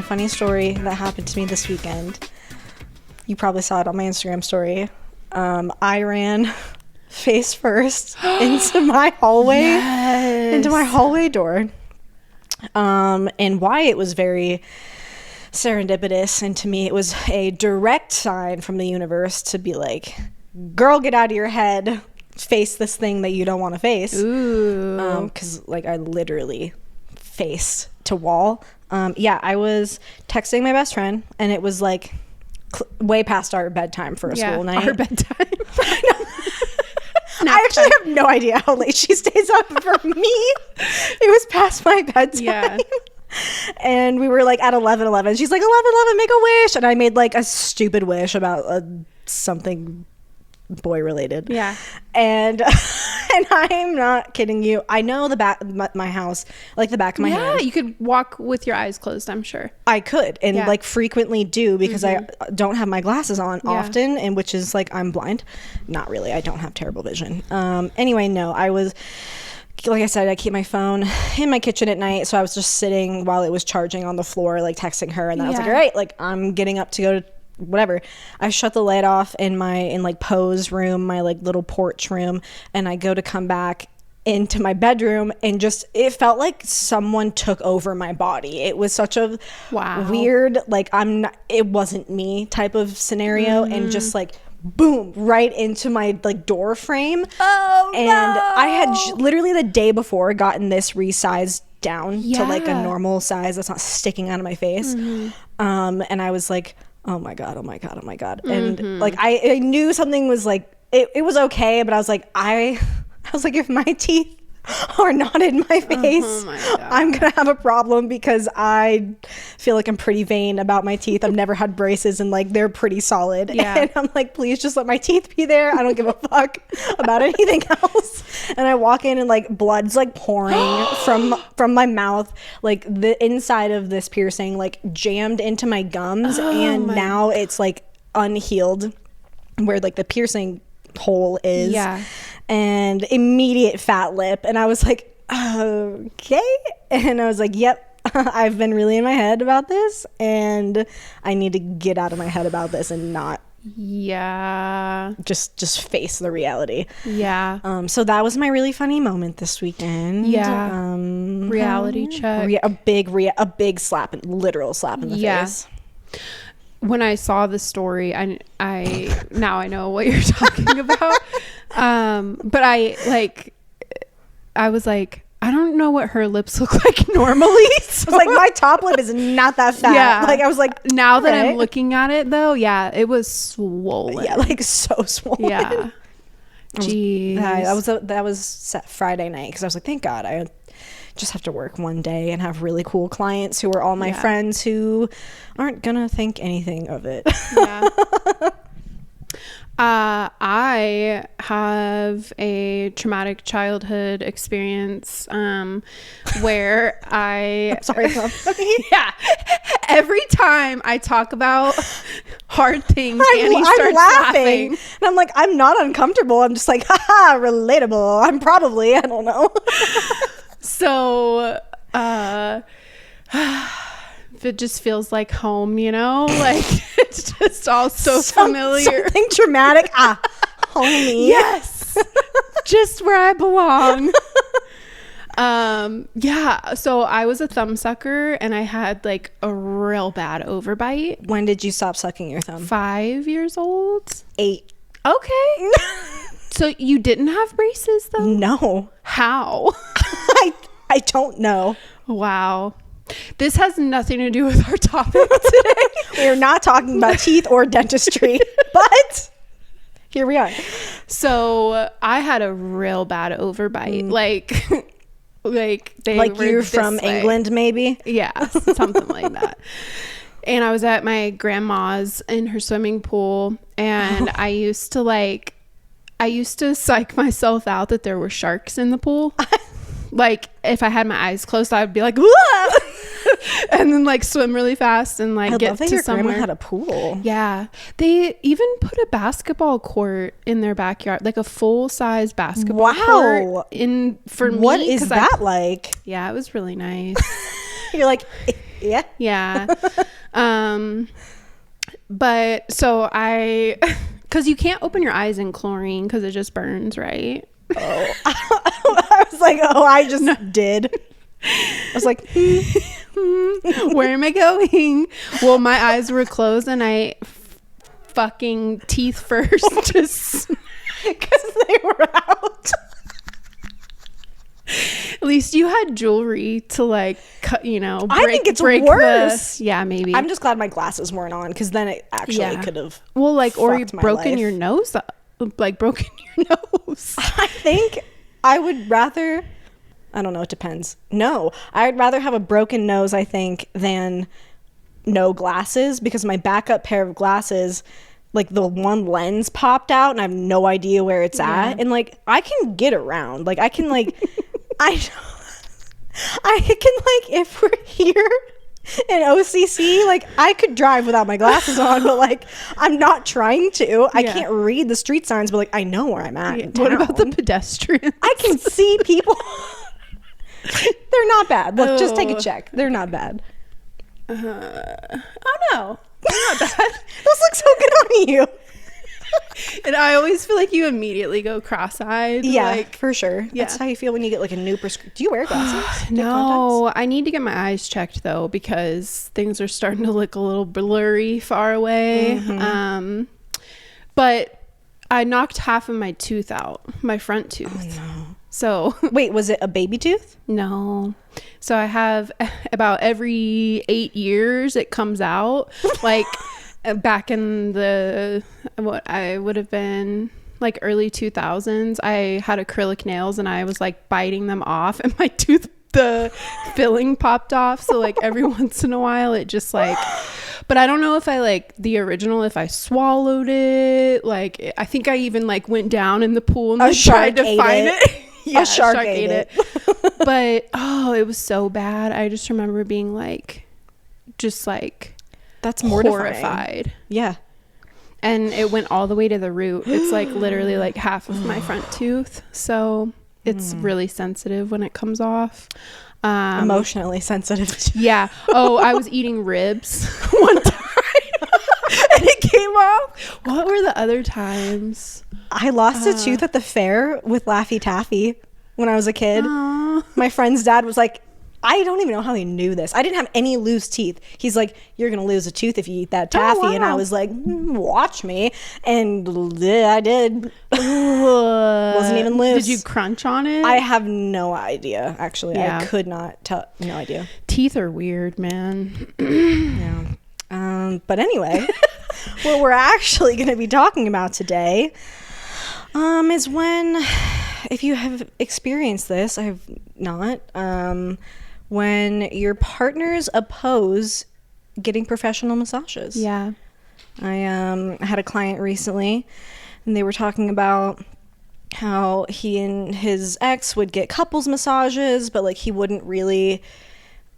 funny story that happened to me this weekend. You probably saw it on my Instagram story. I ran face first into my hallway, into my hallway door. And why it was very serendipitous, and to me it was a direct sign from the universe to be like, girl, get out of your head, face this thing that you don't want to face. Ooh. Because like I literally face to wall. I was texting my best friend, and it was like way past our bedtime for a school night. Our bedtime. I actually have no idea how late she stays up. For me, it was past my bedtime. Yeah. And we were like at 11:11. She's like, 11:11, make a wish. And I made like a stupid wish about something boy related. Yeah. And I'm not kidding you. I know the back of my house, like the back of my hand. Yeah, you could walk with your eyes closed, I'm sure. I could, and like frequently do, because I don't have my glasses on often, and which is like I'm blind. Not really. I don't have terrible vision. Anyway, no, I was, like I said, I keep my phone in my kitchen at night, so I was just sitting while it was charging on the floor, like texting her, and then I was like, all right, like I'm getting up to go to whatever. I shut the light off in like Poe's room, my like little porch room, and I go to come back into my bedroom, and just it felt like someone took over my body. It was such a weird, like it wasn't me type of scenario, and just like boom, right into my like door frame. Oh, and no. I had literally the day before gotten this resized down to like a normal size that's not sticking out of my face. And I was like, oh my god, oh my god, oh my god. And like I knew something was like it was okay, but I was like if my teeth are not in my face, I'm gonna have a problem, because I feel like I'm pretty vain about my teeth. I've never had braces, and like they're pretty solid. And I'm like, please just let my teeth be there. I don't give a fuck about anything else. And I walk in, and like blood's like pouring from my mouth, like the inside of this piercing like jammed into my gums, and now it's like unhealed where like the piercing hole is. And immediate fat lip, and I was like, okay. And I was like, yep, I've been really in my head about this, and I need to get out of my head about this and not just face the reality. So that was my really funny moment this weekend. Reality check. A big slap, literal slap in the face. When I saw the story, I now I know what you're talking about. But I was like, I don't know what her lips look like normally. So. I was like, my top lip is not that fat. Yeah. Like I was like, now that I'm looking at it though, it was swollen. Yeah, like so swollen. Yeah. Jeez. That was set Friday night, because I was like, thank God I just have to work one day and have really cool clients who are all my friends who aren't gonna think anything of it. I have a traumatic childhood experience where I'm sorry. Every time I talk about hard things, Annie starts laughing. And I'm like, I'm not uncomfortable. I'm just like, haha, relatable. I'm probably, I don't know. So it just feels like home, you know, like it's just all so familiar. Something traumatic. Homie. Yes. Just where I belong. So I was a thumb sucker, and I had like a real bad overbite. When did you stop sucking your thumb? 5 years old. 8. Okay. So you didn't have braces though? No. How? I don't know. Wow. This has nothing to do with our topic today. We are not talking about teeth or dentistry, but here we are. So I had a real bad overbite. Like you're from England, maybe? Yeah, something like that. And I was at my grandma's in her swimming pool, and I used to psych myself out that there were sharks in the pool. Like if I had my eyes closed, I would be like, whoa! And then like swim really fast and like get to somewhere. Grandma had a pool. Yeah, they even put a basketball court in their backyard, like a full-size basketball court. For me, what is that like? Yeah, it was really nice. You're like, Yeah. Yeah. But so because you can't open your eyes in chlorine because it just burns, right? Oh, I was like, oh, I just did. I was like, where am I going? Well, my eyes were closed and I fucking teeth first just because they were out. At least you had jewelry to like cut, I think it's worse. Yeah, maybe. I'm just glad my glasses weren't on because then it actually could have. Well, like, or you broken your nose, broken your nose. I think I would rather. I don't know. It depends. No, I'd rather have a broken nose, I think, than no glasses, because my backup pair of glasses, like the one lens popped out and I have no idea where it's at. And like, I can get around. Like I can like, I can like, if we're here in OCC, like I could drive without my glasses on, but like I'm not trying to. I can't read the street signs, but like I know where I'm at. In what about the pedestrians? I can see people. They're not bad. Look, just take a check. They're not bad. Oh no, they're not bad. Those look so good on you. And I always feel like you immediately go cross-eyed. Yeah, like, for sure. Yeah. That's how you feel when you get like a new prescription. Do you wear glasses? No, I need to get my eyes checked though, because things are starting to look a little blurry far away. But I knocked half of my tooth out, my front tooth. Oh, no. So wait, was it a baby tooth? No. So I have about every 8 years it comes out. Like back in the, what I would have been like early 2000s, I had acrylic nails and I was like biting them off and my tooth, the filling popped off. So like every once in a while it just like, but I don't know if I like the original, if I swallowed it. Like I think I even like went down in the pool and tried to find it. Yeah, a shark ate it. But oh, it was so bad. I just remember being like, just like, that's mortifying. Horrified. Yeah. And it went all the way to the root. It's like literally like half of my front tooth. So it's really sensitive when it comes off. Emotionally sensitive too. Yeah. Oh, I was eating ribs one time and it came off. What were the other times? I lost a tooth at the fair with Laffy Taffy when I was a kid. My friend's dad was like, I don't even know how he knew this. I didn't have any loose teeth. He's like, you're going to lose a tooth if you eat that taffy. Oh, wow. And I was like, watch me. And I did. Wasn't even loose. Did you crunch on it? I have no idea, actually. Yeah. I could not tell. No idea. Teeth are weird, man. Yeah. But anyway, what we're actually going to be talking about today is when, if you have experienced this, I have not, when your partners oppose getting professional massages. Yeah. I had a client recently and they were talking about how he and his ex would get couples massages, but like he wouldn't really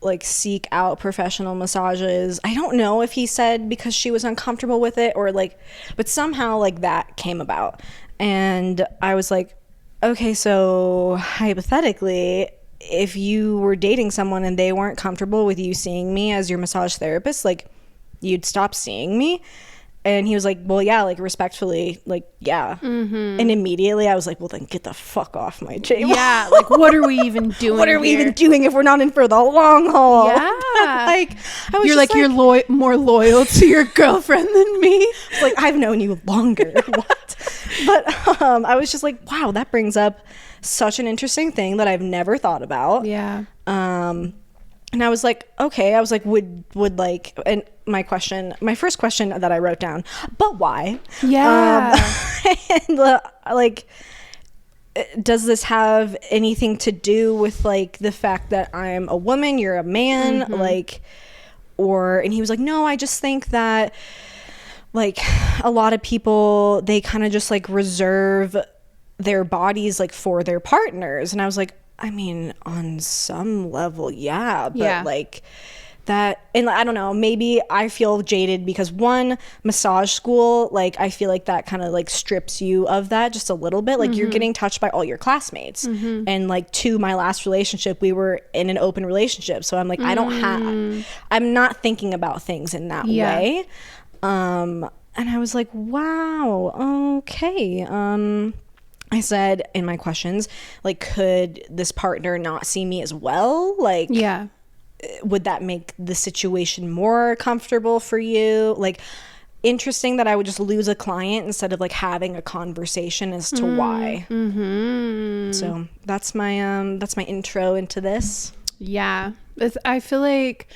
like seek out professional massages. I don't know if he said because she was uncomfortable with it or like, but somehow like that came about. And I was like, okay, so hypothetically, if you were dating someone and they weren't comfortable with you seeing me as your massage therapist, like you'd stop seeing me. And he was like, well, yeah, like respectfully, like, yeah. And immediately I was like, well, then get the fuck off my table. Yeah. Like, what are we even doing? What are we even doing if we're not in for the long haul? Yeah. Like, I was you're like, you're more loyal to your girlfriend than me. Like, I've known you longer. What? But I was just like, wow, that brings up such an interesting thing that I've never thought about. Yeah. And I was like, okay, I was like, would like, and my first question that I wrote down, but why? Yeah. And like, does this have anything to do with like the fact that I'm a woman, you're a man, like, and he was like, no, I just think that like a lot of people, they kind of just like reserve their bodies like for their partners. And I was like, I mean, on some level, yeah, but like that, and I don't know, maybe I feel jaded because one, massage school, like I feel like that kind of like strips you of that just a little bit. Like you're getting touched by all your classmates, and like two, my last relationship, we were in an open relationship, so I'm like I'm not thinking about things in that way. And I was like, wow, okay. I said in my questions, like, could this partner not see me as well? Like, would that make the situation more comfortable for you? Like, interesting that I would just lose a client instead of like having a conversation as to why. So that's my intro into this. Yeah, I feel like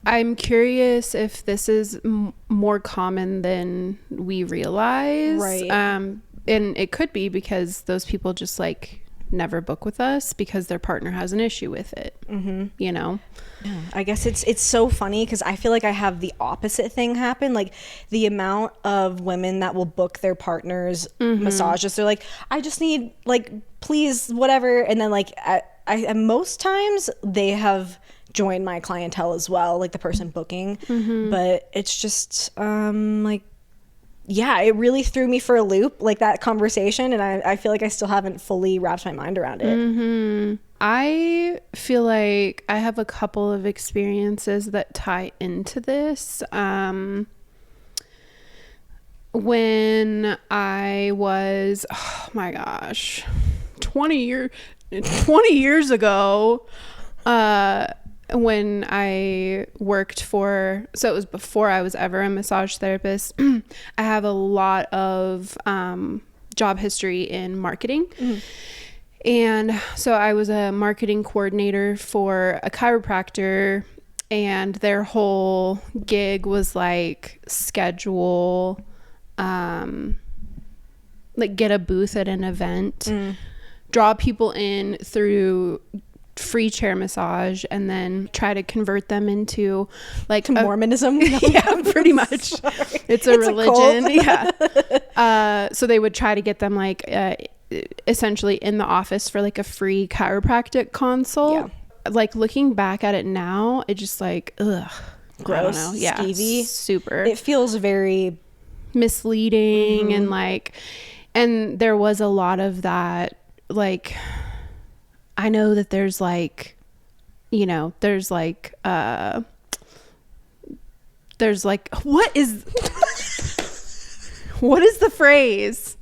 I'm curious if this is more common than we realize, right? And it could be because those people just like never book with us because their partner has an issue with it. You know. Yeah, I guess it's so funny because I feel like I have the opposite thing happen. Like the amount of women that will book their partners massages, they're like, I just need like, please, whatever. And then like I most times they have joined my clientele as well, like the person booking. But it's just like, yeah, it really threw me for a loop, like that conversation, and I feel like I still haven't fully wrapped my mind around it. I feel like I have a couple of experiences that tie into this. When I was, oh my gosh, 20 years ago, when I worked for, so it was before I was ever a massage therapist, I have a lot of job history in marketing. And so I was a marketing coordinator for a chiropractor, and their whole gig was like schedule, like get a booth at an event, draw people in through free chair massage, and then try to convert them into like Mormonism. Yeah, pretty much. It's a religion. So they would try to get them like essentially in the office for like a free chiropractic consult. Like looking back at it now, it just like, ugh, gross, I don't know. Yeah, skeevy, super. It feels very misleading, and like, and there was a lot of that. Like, I know that there's like, you know, there's like what is the phrase?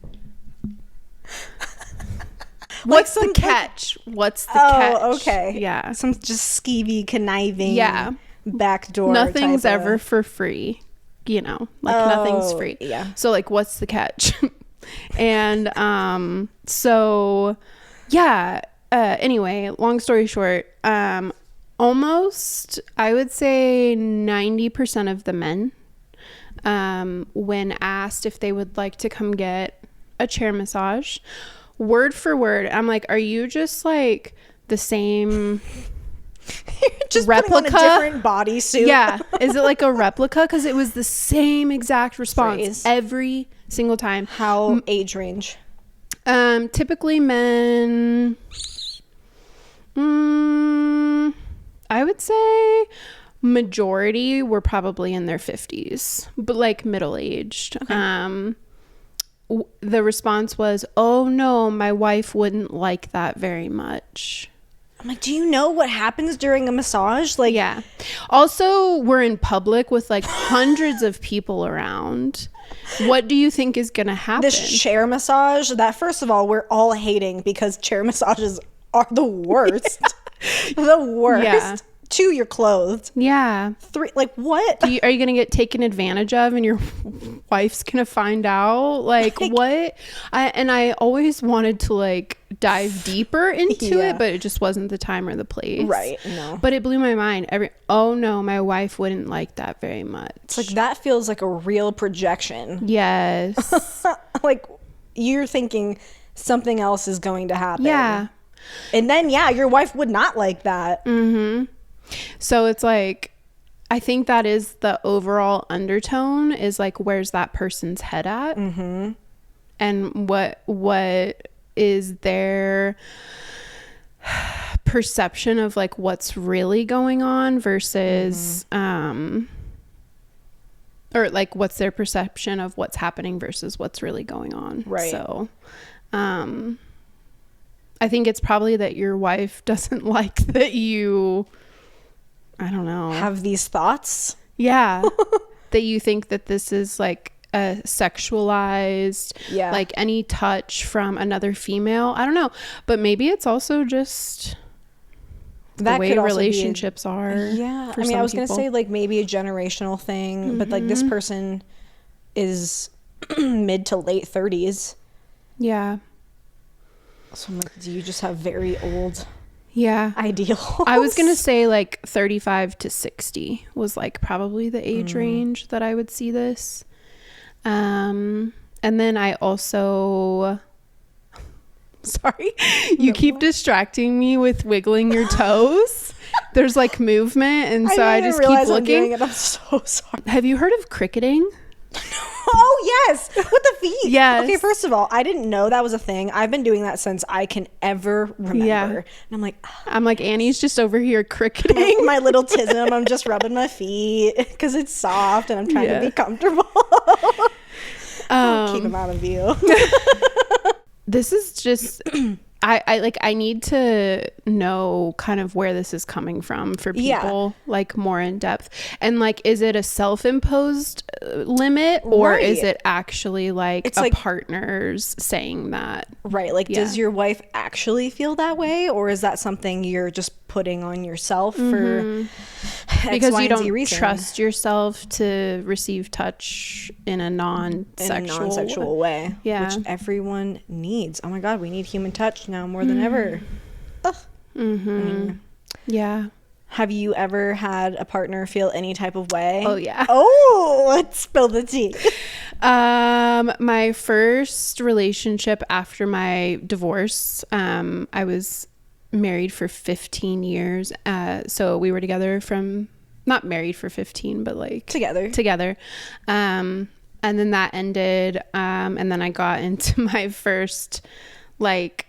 What's the catch? What's the catch? Oh, okay. Yeah. Some just skeevy, conniving, yeah, backdoor. Nothing's ever for free, you know, like nothing's free. Yeah. So like, what's the catch? And so yeah. Anyway, long story short, almost, I would say 90% of the men, when asked if they would like to come get a chair massage, word for word, I'm like, are you just like the same just replica? Putting on a different bodysuit. Yeah. Is it like a replica? Because it was the same exact response Phrase. every single time. How age range? Typically men, I would say majority were probably in their 50s, but like middle-aged. Okay. The response was, oh no, my wife wouldn't like that very much. I'm like, do you know what happens during a massage? Like, yeah. Also, we're in public with like hundreds of people around. What do you think is going to happen? This chair massage, that first of all, we're all hating because chair massages are the worst. The worst. Yeah. 2, you're clothed. Yeah. 3, like what? Are you going to get taken advantage of and your wife's going to find out? Like what? I always wanted to like dive deeper into it, but it just wasn't the time or the place. Right. No. But it blew my mind. Oh no, my wife wouldn't like that very much. It's like, that feels like a real projection. Yes. Like you're thinking something else is going to happen. Yeah. And then, yeah, your wife would not like that. Mm-hmm. So it's like, I think that is the overall undertone, is like, where's that person's head at? Mm-hmm. And what is their perception of like what's really going on versus or like what's their perception of what's happening versus what's really going on. Right. So I think it's probably that your wife doesn't like that you, I don't know, have these thoughts. Yeah. That you think that this is like a sexualized, like any touch from another female. I don't know. But maybe it's also just the way relationships are. Yeah. I mean, I was going to say like maybe a generational thing, but like this person is mid to late 30s. Yeah. So I'm like, do you just have very old ideals? I was going to say like 35 to 60 was like probably the age range that I would see this. And then I also, sorry, you keep distracting me with wiggling your toes. There's like movement. And so I just keep looking. I'm so sorry. Have you heard of cricketing? Oh yes, with the feet. Yes. Okay, first of all, I didn't know that was a thing. I've been doing that since I can ever remember. Yeah. And I'm like Annie's just over here cricketing. My little tism. I'm just rubbing my feet because it's soft and I'm trying to be comfortable. Keep them out of view. This is just I need to know kind of where this is coming from for people, like more in depth. And like, is it a self-imposed limit or is it actually like it's like partner's saying that? Right. Like, does your wife actually feel that way, or is that something you're just putting on yourself for because you don't trust yourself to receive touch in a non-sexual way? Yeah. Which everyone needs. Oh my God, we need human touch now more than ever. Yeah. Have you ever had a partner feel any type of way? Oh yeah. Oh, let's spill the tea. My first relationship after my divorce, I was married for 15 years. So we were together from, not married for 15, but like together. And then that ended. And then I got into my first like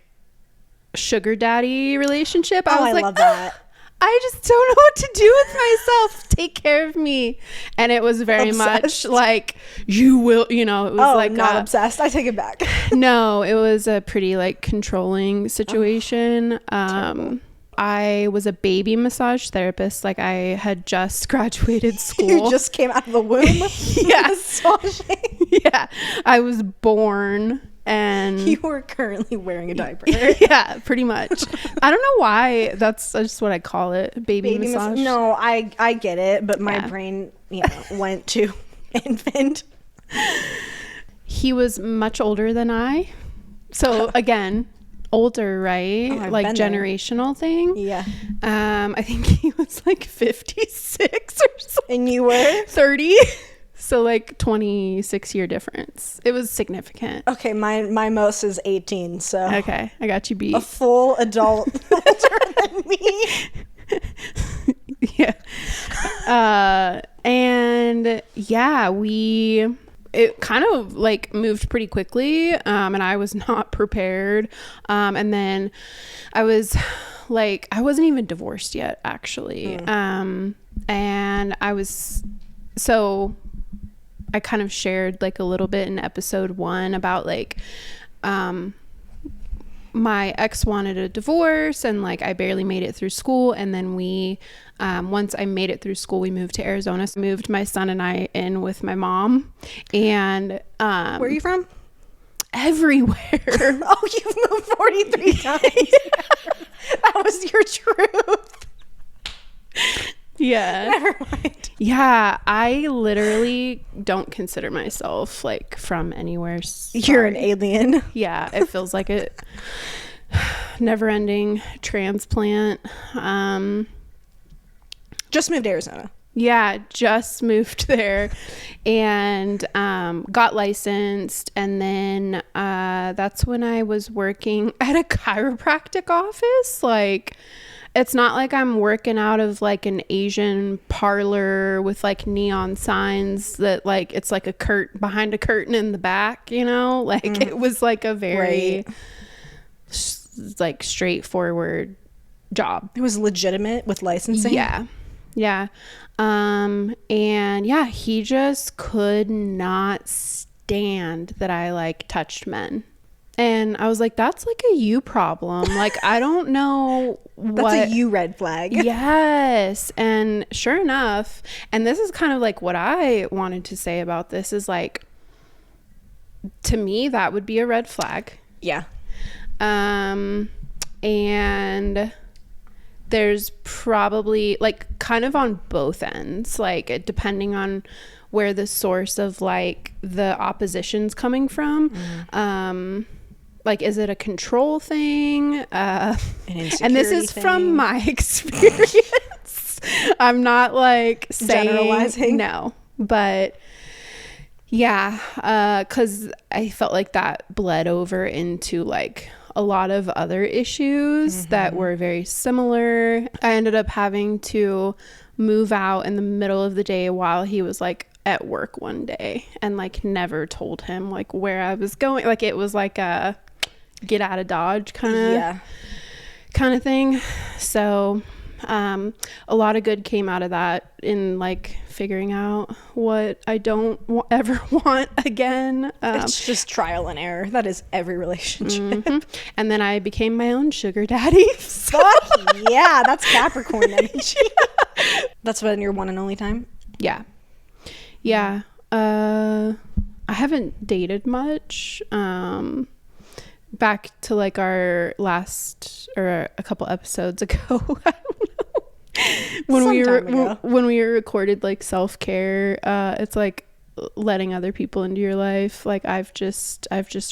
sugar daddy relationship. I love that. I just don't know what to do with myself. Take care of me. And it was very much like, you will, it was like not obsessed. I take it back. No, it was a pretty like controlling situation. I was a baby massage therapist. Like I had just graduated school. You just came out of the womb. Yeah. Massaging. Yeah. I was born. And you were currently wearing a diaper. Yeah, pretty much. I don't know why. That's just what I call it. Baby massage. No, I get it. But my brain, went to infant. He was much older than I. So again, older, right? Like generational thing. Yeah. I think he was like 56 or something. And you were 30. So like 26-year difference. It was significant. Okay, my most is 18, so okay, I got you beat. A full adult older than me. Yeah. And yeah, it kind of like moved pretty quickly, and I was not prepared. And then I was like, I wasn't even divorced yet, actually. And I kind of shared like a little bit in episode 1 about like my ex wanted a divorce and like I barely made it through school, and then we once I made it through school, we moved to Arizona. So moved my son and I in with my mom. And where are you from? Everywhere. Oh, you've moved 43 times. That was your truth. Yeah. Never mind. Yeah, I literally don't consider myself like from anywhere. Sorry. You're an alien. Yeah, it feels like it. Never-ending transplant. Just moved to Arizona. Yeah, just moved there and got licensed, and then that's when I was working at a chiropractic office. Like, it's not like I'm working out of like an Asian parlor with like neon signs that like it's like behind a curtain in the back, like it was like a very like straightforward job. It was legitimate with licensing. Yeah. And yeah, he just could not stand that I like touched men. And I was like, that's like a you problem. Like, I don't know what. That's a you red flag. Yes. And sure enough, and this is kind of like what I wanted to say about this is like, to me, that would be a red flag. Yeah. And there's probably like kind of on both ends, like depending on where the source of like the opposition's coming from. Like, is it a control thing? And this is thing. From my experience. I'm not like saying generalizing. No, but yeah, because I felt like that bled over into like a lot of other issues that were very similar. I ended up having to move out in the middle of the day while he was like at work one day, and like never told him like where I was going. Like, it was like a get out of Dodge kind of thing. So a lot of good came out of that in like figuring out what I don't ever want again. It's just trial and error. That is every relationship. And then I became my own sugar daddy. Fuck yeah, that's Capricorn energy. That's been your one and only time? Yeah. I haven't dated much. Back to like our last or a couple episodes ago. I don't know. When we recorded like self-care, it's like letting other people into your life. Like, I've just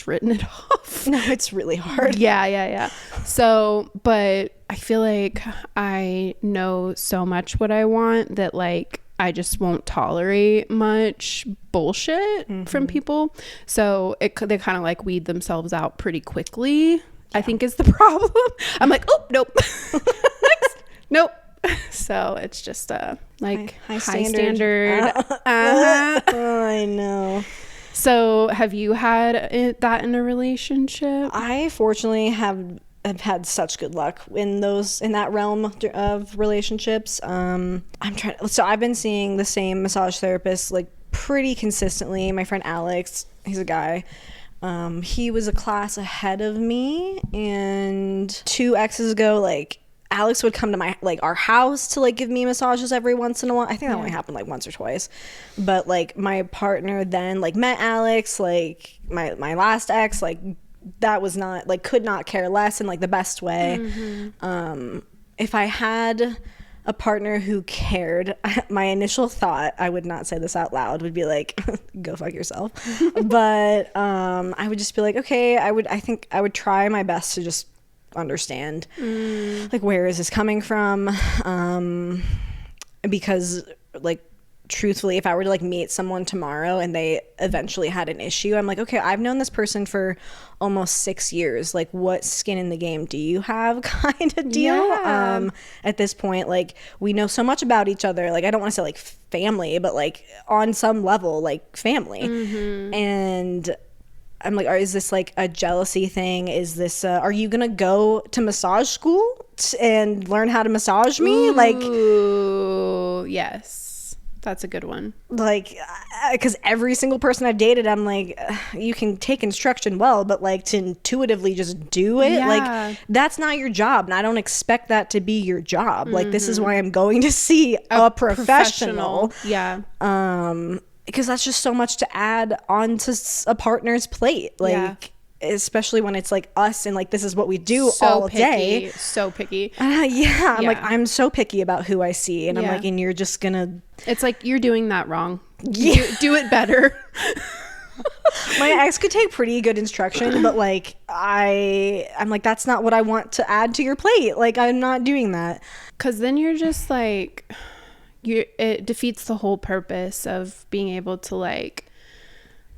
written it off. No, it's really hard. Yeah. So, but I feel like I know so much what I want that like I just won't tolerate much bullshit from people. So they kind of like weed themselves out pretty quickly, I think is the problem. I'm like, oh, nope. Next. Nope. So it's just like high standard. I know. So have you had that in a relationship? I fortunately have had such good luck in that realm of relationships. So I've been seeing the same massage therapist like pretty consistently. My friend Alex, he's a guy. He was a class ahead of me, and 2 exes ago, like, Alex would come to our house to like give me massages every once in a while. I think that only happened like once or twice, but like my partner then like met Alex, like my last ex, like that was not like, could not care less in like the best way. If I had a partner who cared, my initial thought, I would not say this out loud, would be like, go fuck yourself. But I would just be like, okay, I think I would try my best to just understand like, where is this coming from? Because like, truthfully, if I were to like meet someone tomorrow and they eventually had an issue, I'm like, okay, I've known this person for almost 6 years. Like, what skin in the game do you have, kind of deal? At this point, like, we know so much about each other. Like, I don't want to say like family, but like on some level, like family. And I'm like, is this like a jealousy thing? Is this are you gonna go to massage school and learn how to massage me? Like, yes, that's a good one. Like, because every single person I've dated, I'm like, you can take instruction well, but like to intuitively just do it, like, that's not your job, and I don't expect that to be your job. Like, this is why I'm going to see a professional. Because that's just so much to add onto a partner's plate, like, especially when it's like us and like this is what we do all day. So picky. I'm like, I'm so picky about who I see, and I'm like, and you're just gonna, it's like, you're doing that wrong. Do it better. My ex could take pretty good instruction, but like I'm like, that's not what I want to add to your plate. Like, I'm not doing that. Because then you're just like, it defeats the whole purpose of being able to like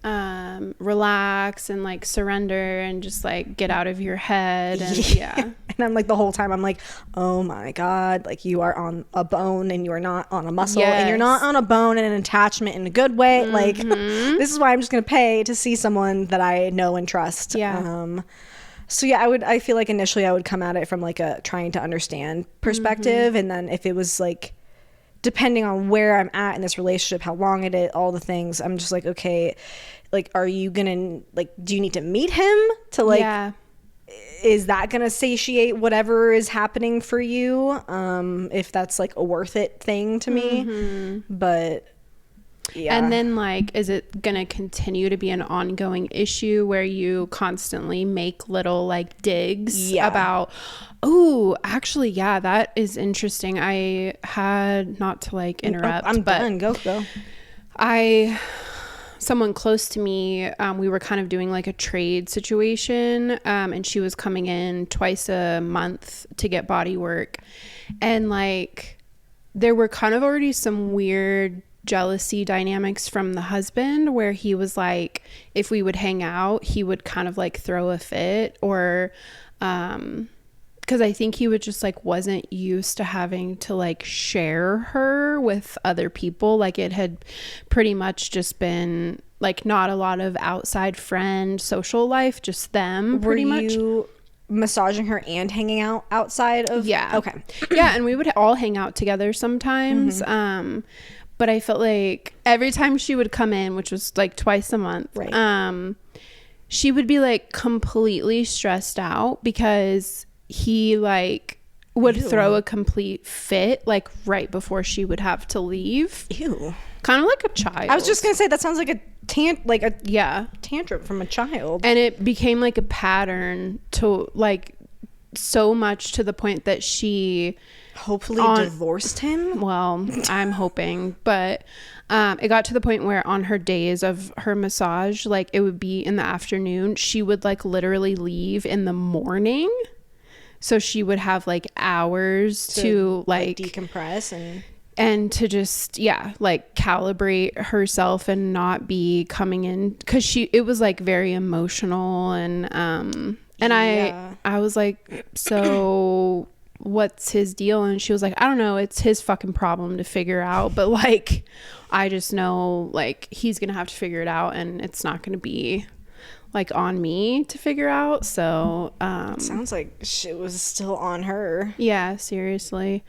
relax and like surrender and just like get out of your head. And and I'm like, the whole time I'm like, oh my god, like, you are on a bone and you are not on a muscle, and you're not on a bone and an attachment in a good way. Like, this is why I'm just gonna pay to see someone that I know and trust. So yeah, I feel like initially I would come at it from like a trying to understand perspective. And then if it was like, depending on where I'm at in this relationship, how long it is, all the things, I'm just like, okay, like, are you gonna, like, do you need to meet him to like, is that gonna satiate whatever is happening for you? If that's like a worth it thing to me. But yeah. And then like, is it gonna continue to be an ongoing issue where you constantly make little like digs about, oh, actually, yeah, that is interesting. I had, not to like interrupt, I'm but done. Go. Someone close to me, we were kind of doing like a trade situation, and she was coming in twice a month to get body work, and like there were kind of already some weird jealousy dynamics from the husband, where he was like, if we would hang out, he would kind of like throw a fit, or because I think he would just like wasn't used to having to like share her with other people. Like it had pretty much just been like not a lot of outside friend social life, just them. Pretty much. Were you massaging her and hanging out outside of? Yeah. Okay. Yeah, and we would all hang out together sometimes. But I felt like every time she would come in, which was like twice a month, right. She would be like completely stressed out because he like would throw a complete fit like right before she would have to leave. Ew. Kind of like a child. I was just gonna say that sounds like a tantrum from a child. And it became like a pattern to like so much to the point that she hopefully divorced him. Well, I'm hoping, but it got to the point where on her days of her massage, like it would be in the afternoon, she would like literally leave in the morning. So she would have like hours to like decompress and to just like calibrate herself and not be coming in, because it was like very emotional, and I was like, so what's his deal? And she was like, I don't know, it's his fucking problem to figure out, but like I just know like he's gonna have to figure it out, and it's not gonna be like on me to figure out. So sounds like shit was still on her. Yeah, seriously.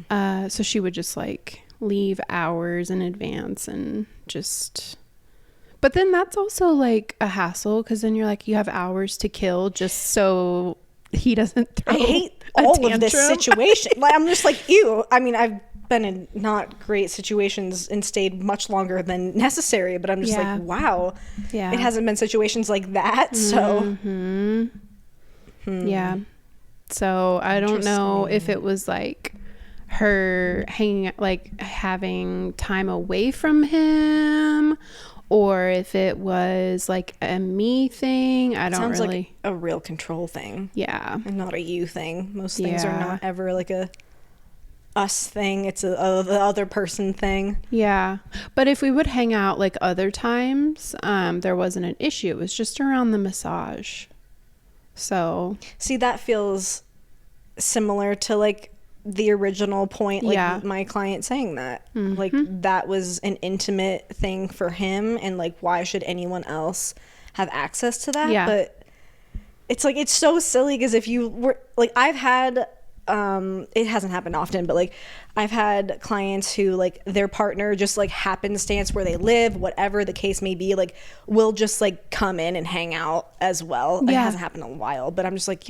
So she would just like leave hours in advance and just, but then that's also like a hassle, because then you're like, you have hours to kill just so he doesn't throw. I hate all of this situation. Like I'm just like, ew. I mean, I've been in not great situations and stayed much longer than necessary, but I'm just like, wow, it hasn't been situations like that. So yeah, so I don't know if it was like her hanging, like having time away from him, or if it was like a me thing. I don't Sounds really like a real control thing, and not a you thing. Most things are not ever like a us thing. It's the other person thing. Yeah, but if we would hang out like other times, there wasn't an issue. It was just around the massage. So see, that feels similar to like the original point, like my client saying that like that was an intimate thing for him, and like why should anyone else have access to that? But it's like, it's so silly, because if you were like, I've had it hasn't happened often, but like I've had clients who like their partner just like happenstance where they live, whatever the case may be, like will just like come in and hang out as well. It hasn't happened in a while, but I'm just like,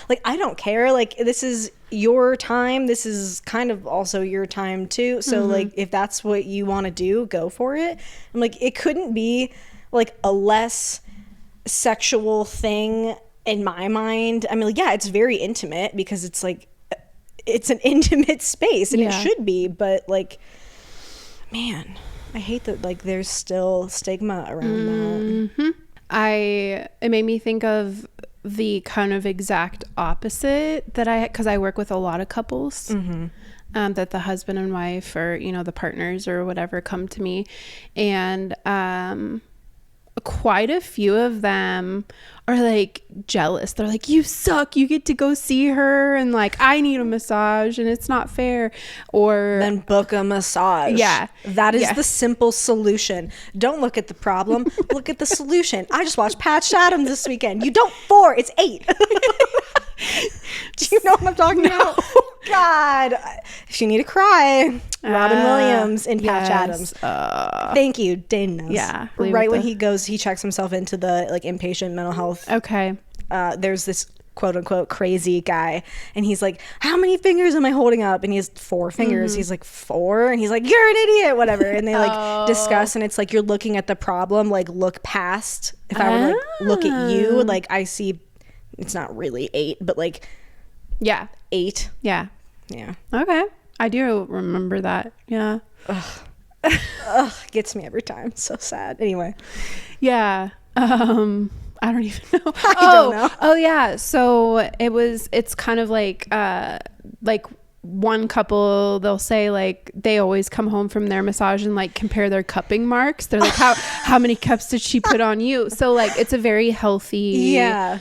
like I don't care, like this is your time, this is kind of also your time too, so like if that's what you want to do, go for it. I'm like, it couldn't be like a less sexual thing in my mind. I mean, like, yeah, it's very intimate because it's like, it's an intimate space, and it should be, but like, man, I hate that like there's still stigma around that. It made me think of the kind of exact opposite that because I work with a lot of couples, that the husband and wife, or you know, the partners or whatever, come to me, and quite a few of them are like jealous. They're like, you suck, you get to go see her, and like, I need a massage and it's not fair. Or then book a massage. Yeah, that is the simple solution. Don't look at the problem, look at the solution. I just watched Patch Adams this weekend. You don't 4, it's 8. Do you know what I'm talking about? God, if you need to cry, Robin Williams in Patch Adams. Thank you, Dane knows. Yeah, right when he checks himself into the like inpatient mental health. Okay. There's this quote unquote crazy guy, and he's like, how many fingers am I holding up? And he has 4 fingers. He's like, 4, and he's like, you're an idiot, whatever. And they like discuss, and it's like, you're looking at the problem, like look past. If I were like look at you, like I see it's not really 8, but like 8. Yeah. Okay, I do remember that. Yeah. Ugh, gets me every time. So sad. Anyway. Yeah. I don't even know. I don't know. Oh yeah. So it's kind of like one couple, they'll say like they always come home from their massage and like compare their cupping marks. They're like, how many cups did she put on you? So like it's a very healthy. Yeah.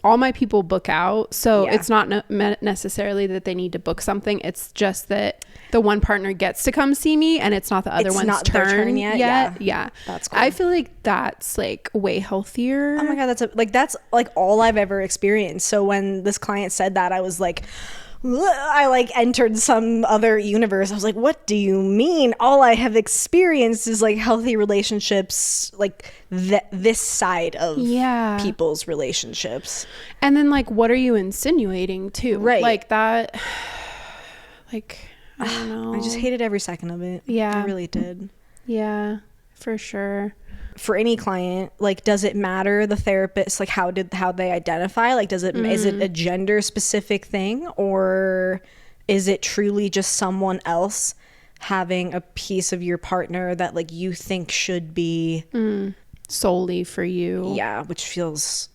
All my people book out, so it's not necessarily that they need to book something. It's just that the one partner gets to come see me, and it's not the other one's turn yet. Yeah, that's cool. I feel like that's like way healthier. Oh my god, that's like all I've ever experienced. So when this client said that, I was like, I like entered some other universe. I was like, what do you mean? All I have experienced is like healthy relationships, like this side of people's relationships. And then like, what are you insinuating too? Right. Like that, like, I don't know. I just hated every second of it. Yeah. I really did. Yeah, for sure. For any client, like, does it matter the therapist, like how they identify? Like, is it a gender specific thing, or is it truly just someone else having a piece of your partner that like you think should be solely for you? Yeah, which feels.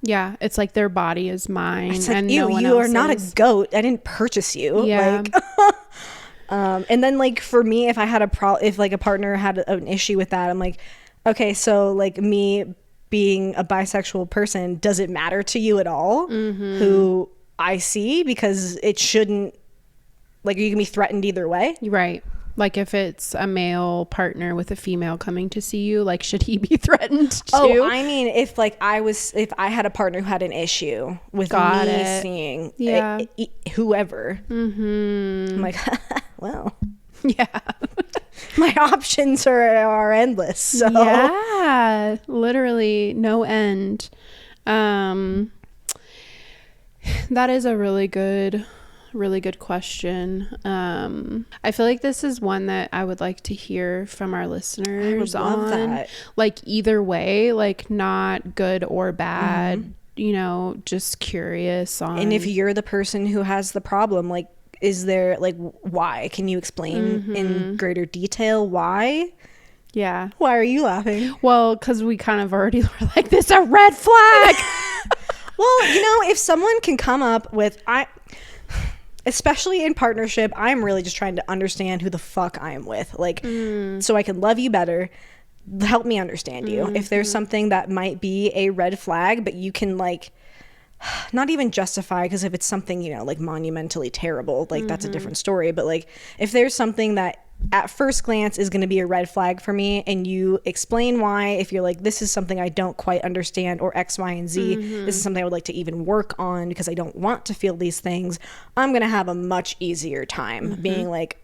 Yeah, it's like their body is mine, It's like, and ew, no one you else's. are not a goat. I didn't purchase you. Yeah. Like, and then like for me, if I had if like a partner had an issue with that, I'm like, okay, so like me being a bisexual person, does it matter to you at all who I see? Because it shouldn't, like, you can be threatened either way. Right. Like if it's a male partner with a female coming to see you, like should he be threatened too? Oh, I mean, if I had a partner who had an issue with seeing whoever, I'm like, well, yeah, my options are endless. So yeah, literally no end. That is a really good question. I feel like this is one that I would like to hear from our listeners on. That. Like either way, like not good or bad, you know, just curious on. And if you're the person who has the problem, like, is there like, why? Can you explain in greater detail why? Yeah. Why are you laughing? Well, because we kind of already were like, this is a red flag. Well, you know, if someone can come up with, especially in partnership, I'm really just trying to understand who the fuck I am with, like, so I can love you better. Help me understand you. If there's something that might be a red flag, but you can like not even justify, because if it's something, you know, like monumentally terrible, like that's a different story. But like if there's something that at first glance is going to be a red flag for me, and you explain why, if you're like, this is something I don't quite understand, or X, Y, and Z, this is something I would like to even work on because I don't want to feel these things, I'm going to have a much easier time being like,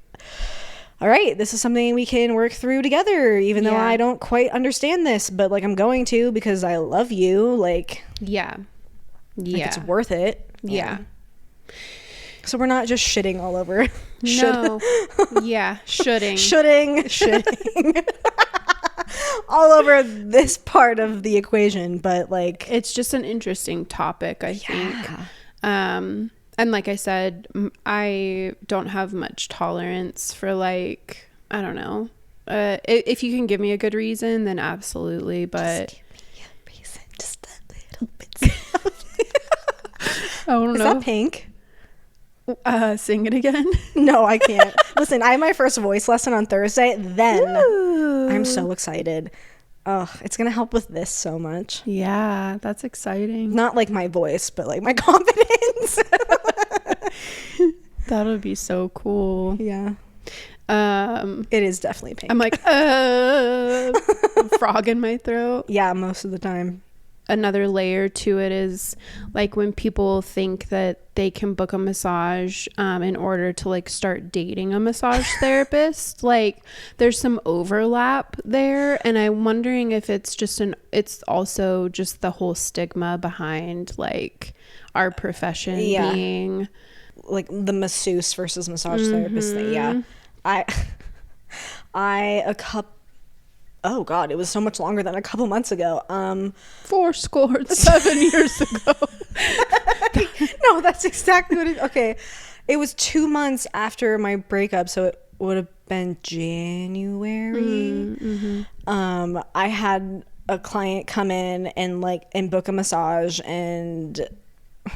all right, this is something we can work through together, even though I don't quite understand this, but like I'm going to because I love you. Like, like it's worth it. Yeah. So we're not just shitting all over. No. Yeah. Shoulding all over this part of the equation, but like it's just an interesting topic, I think. And like I said, I don't have much tolerance for like, I don't know. If you can give me a good reason, then absolutely. But just give me a reason, just a little bit. I don't know. Is that Pink? Sing it again. No, I can't. Listen, I had my first voice lesson on Thursday. Then Ooh. I'm so excited. oh, it's gonna help with this so much. Yeah, that's exciting. Not like my voice, but like my confidence. That'll be so cool. Yeah. It is definitely pink. I'm like, frog in my throat. Yeah, most of the time. Another layer to it is like when people think that they can book a massage in order to like start dating a massage therapist. Like there's some overlap there, and I'm wondering if it's also just the whole stigma behind like our profession being like the masseuse versus massage therapist thing. Yeah. Oh God, it was so much longer than a couple months ago. 7 years ago. No, that's exactly what it, okay. It was 2 months after my breakup, so it would have been January. I had a client come in and book a massage, and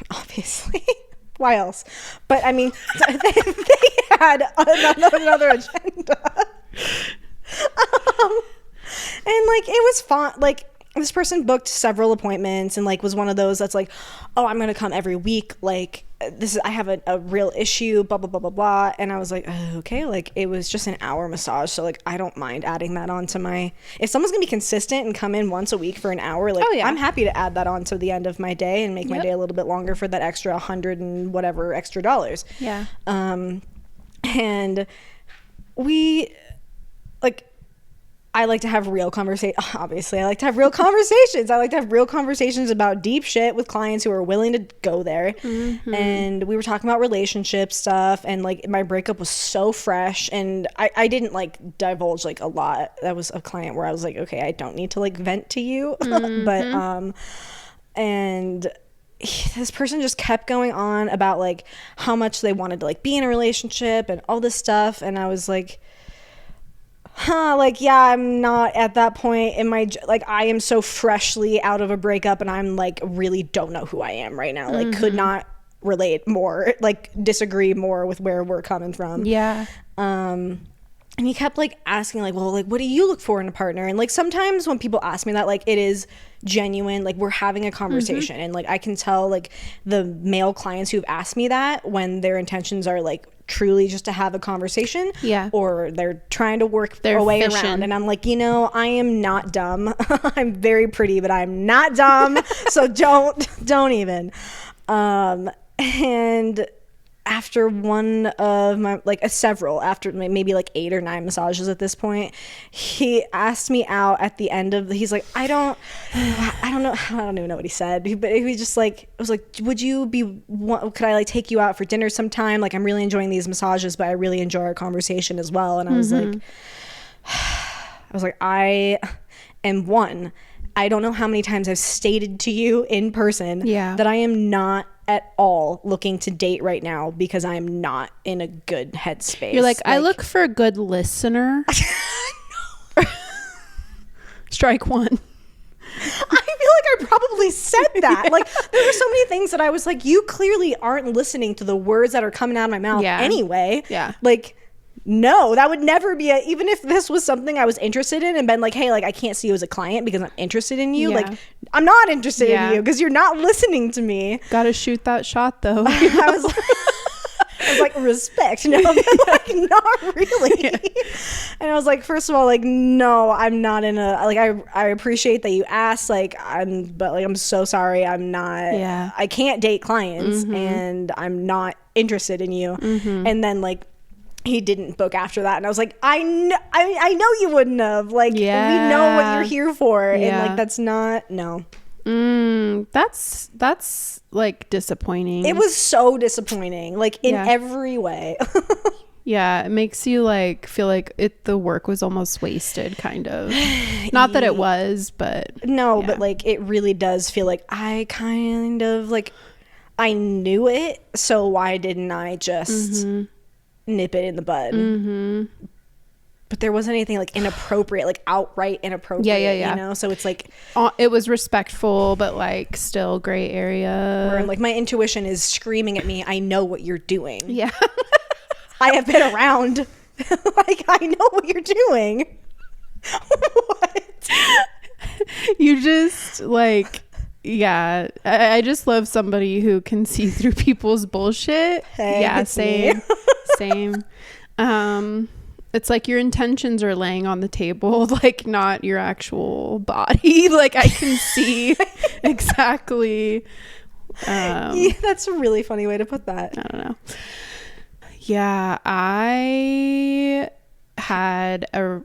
obviously why else? But I mean, they had another agenda. And like it was fun. Like this person booked several appointments and like was one of those that's like, oh, I'm gonna come every week. Like I have a real issue. Blah blah blah blah blah. And I was like, oh, okay. Like it was just an hour massage, so like I don't mind adding that onto my. If someone's gonna be consistent and come in once a week for an hour, like I'm happy to add that on to the end of my day and make my day a little bit longer for that extra $100 and whatever extra dollars. Yeah. And we like. I like to have real conversations. Obviously, I like to have real conversations. I like to have real conversations about deep shit with clients who are willing to go there. And we were talking about relationship stuff, and like my breakup was so fresh, and I didn't like divulge like a lot. That was a client where I was like, okay, I don't need to like vent to you. But and this person just kept going on about like how much they wanted to like be in a relationship and all this stuff, and I was like, like, yeah, I'm not at that point in my, like, I am so freshly out of a breakup, and I'm like really don't know who I am right now. Like could not relate more, like disagree more with where we're coming from. Yeah. And he kept like asking like, well, like, what do you look for in a partner? And like sometimes when people ask me that, like it is genuine, like we're having a conversation, and like I can tell like the male clients who've asked me that when their intentions are like truly just to have a conversation, or they're trying to work their way around. And I'm like, you know, I am not dumb. I'm very pretty, but I'm not dumb. So don't even. And after one of my after maybe like 8 or 9 massages at this point, he asked me out at the end of he's like, I don't know, I don't even know what he said, but he just like, I was like, could I like take you out for dinner sometime? Like I'm really enjoying these massages, but I really enjoy our conversation as well. And I was like, I am one. I don't know how many times I've stated to you in person that I am not at all looking to date right now because I'm not in a good headspace. You're like, I look for a good listener. Strike one. I feel like I probably said that. Like there were so many things that I was like, you clearly aren't listening to the words that are coming out of my mouth anyway. Yeah. Like, no, that would never be even if this was something I was interested in and been like, hey, like I can't see you as a client because I'm interested in you. Like I'm not interested in you because you're not listening to me. Gotta shoot that shot though. I was like, respect. No, but like not really. And I was like, first of all, like, no, I'm not in a, like, I appreciate that you asked, like, but like, I'm so sorry. I'm not, I can't date clients and I'm not interested in you. And then like, he didn't book after that, and I was like, I know you wouldn't have. Like, we know what you're here for, and like that's not that's like disappointing. It was so disappointing, like in every way. Yeah, it makes you like feel like the work was almost wasted, kind of. Not that it was, but but like it really does feel like I kind of like I knew it, so why didn't I just nip it in the bud? But there wasn't anything like inappropriate, like outright inappropriate, you know? So it's like it was respectful, but like still gray area where like my intuition is screaming at me, I know what you're doing. I have been around. Like I know what you're doing. What? You just like, yeah, I just love somebody who can see through people's bullshit. Hey, yeah, it's same. me. Same. It's like your intentions are laying on the table, like not your actual body. Like I can see exactly. Yeah, that's a really funny way to put that. I don't know. Yeah, I had a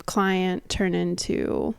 client turn into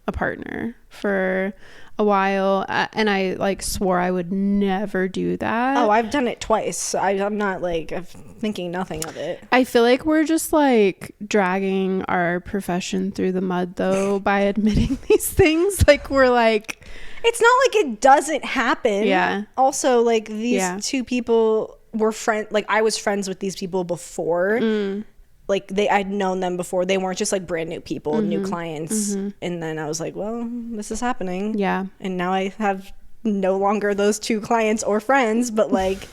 a partner for a while, and I like swore I would never do that. Oh, I've done it twice. So I'm not like thinking nothing of it. I feel like we're just like dragging our profession through the mud though by admitting these things. Like we're like, it's not like it doesn't happen. Yeah. Also, like these two people were friends. Like I was friends with these people before. Like I'd known them before. They weren't just like brand new people, new clients. And then I was like, well, this is happening. Yeah. And now I have no longer those two clients or friends, but like,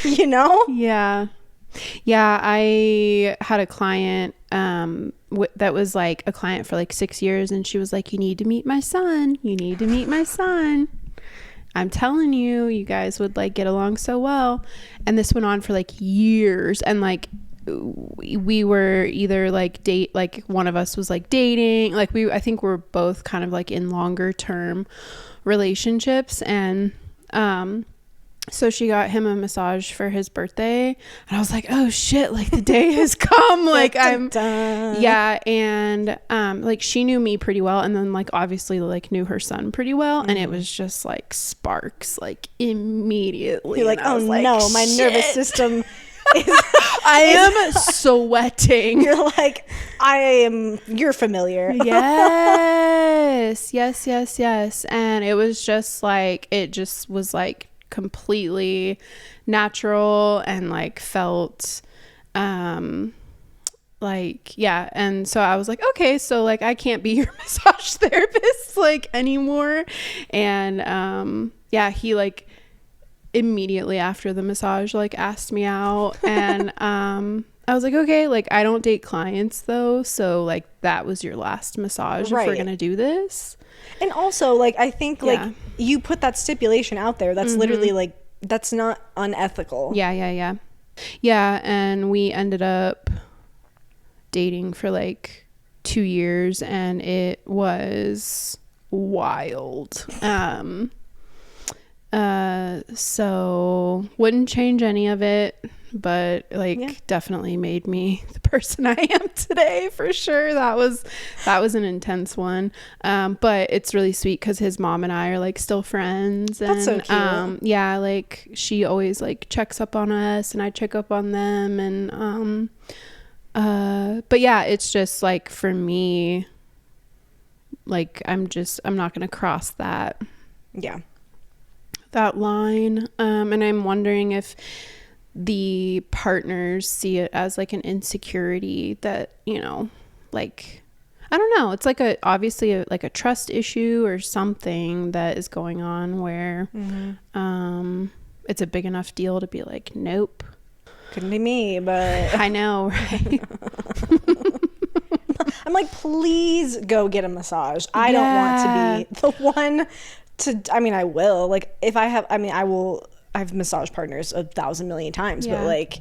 you know? Yeah. Yeah. I had a client that was like a client for like 6 years, and she was like, you need to meet my son. You need to meet my son. I'm telling you, you guys would like get along so well. And this went on for like years. And like, we were either like like one of us was like dating, like I think we're both kind of like in longer term relationships. And so she got him a massage for his birthday, and I was like, oh shit, like the day has come. Like I'm yeah. And like she knew me pretty well, and then like obviously like knew her son pretty well. And it was just like sparks like immediately. You're like, oh no, my nervous system I am sweating. You're like, you're familiar. Yes. And it was just like, it just was like completely natural and like felt like, yeah. And so I was like, okay, so like I can't be your massage therapist like anymore. And yeah, he like immediately after the massage like asked me out. And I was like, okay, like I don't date clients though, so like that was your last massage, right, if we're gonna do this. And also like I think like you put that stipulation out there, that's literally like, that's not unethical. Yeah. And we ended up dating for like 2 years, and it was wild. So wouldn't change any of it, but like definitely made me the person I am today for sure. That was an intense one. But it's really sweet because his mom and I are like still friends. And, that's so cute. Yeah, like she always like checks up on us, and I check up on them. And but yeah, it's just like for me, like I'm not gonna cross that line. And I'm wondering if the partners see it as like an insecurity that, you know, like I don't know, it's like obviously like a trust issue or something that is going on where it's a big enough deal to be like, nope, couldn't be me. But I know, right? I'm like, please go get a massage. I don't want to be the one to, I mean, I will, like if I have, I mean, I've massaged partners 1,000 million times, but like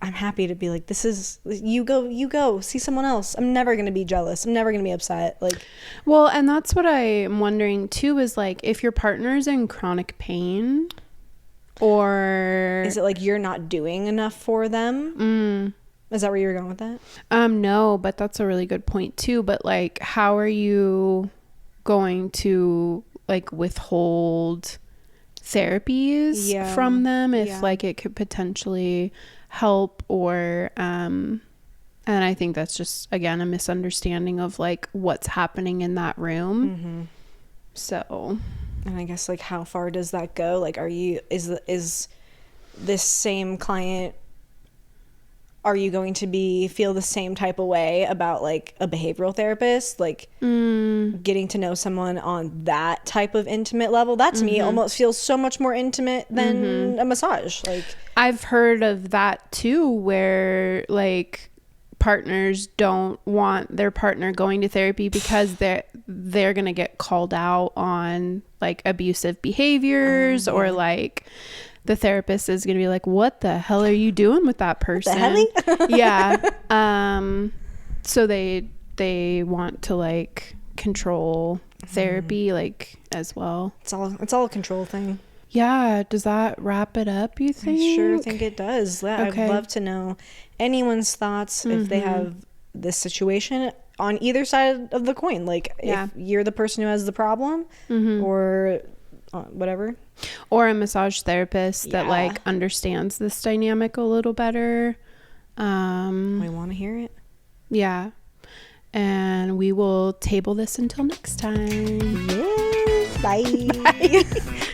I'm happy to be like, this is, you go see someone else. I'm never going to be jealous. I'm never going to be upset. Like, well, and that's what I'm wondering too, is like if your partner's in chronic pain, or is it like you're not doing enough for them? Is that where you were going with that? No, but that's a really good point too. But like, how are you going to like withhold therapies from them if like it could potentially help? Or and I think that's just again a misunderstanding of like what's happening in that room. So, and I guess like how far does that go? Like, is this same client, are you going to feel the same type of way about like a behavioral therapist, like getting to know someone on that type of intimate level? That to me almost feels so much more intimate than a massage. Like, I've heard of that too, where like partners don't want their partner going to therapy because they're going to get called out on like abusive behaviors or like the therapist is going to be like, what the hell are you doing with that person? Yeah. So they want to like control therapy like as well. It's all a control thing. Yeah. Does that wrap it up, you think? I sure think it does. Okay. I'd love to know anyone's thoughts if they have this situation on either side of the coin. Like if you're the person who has the problem or whatever. Or a massage therapist that like understands this dynamic a little better. We want to hear it. Yeah. And we will table this until next time. Yes. Bye. Bye.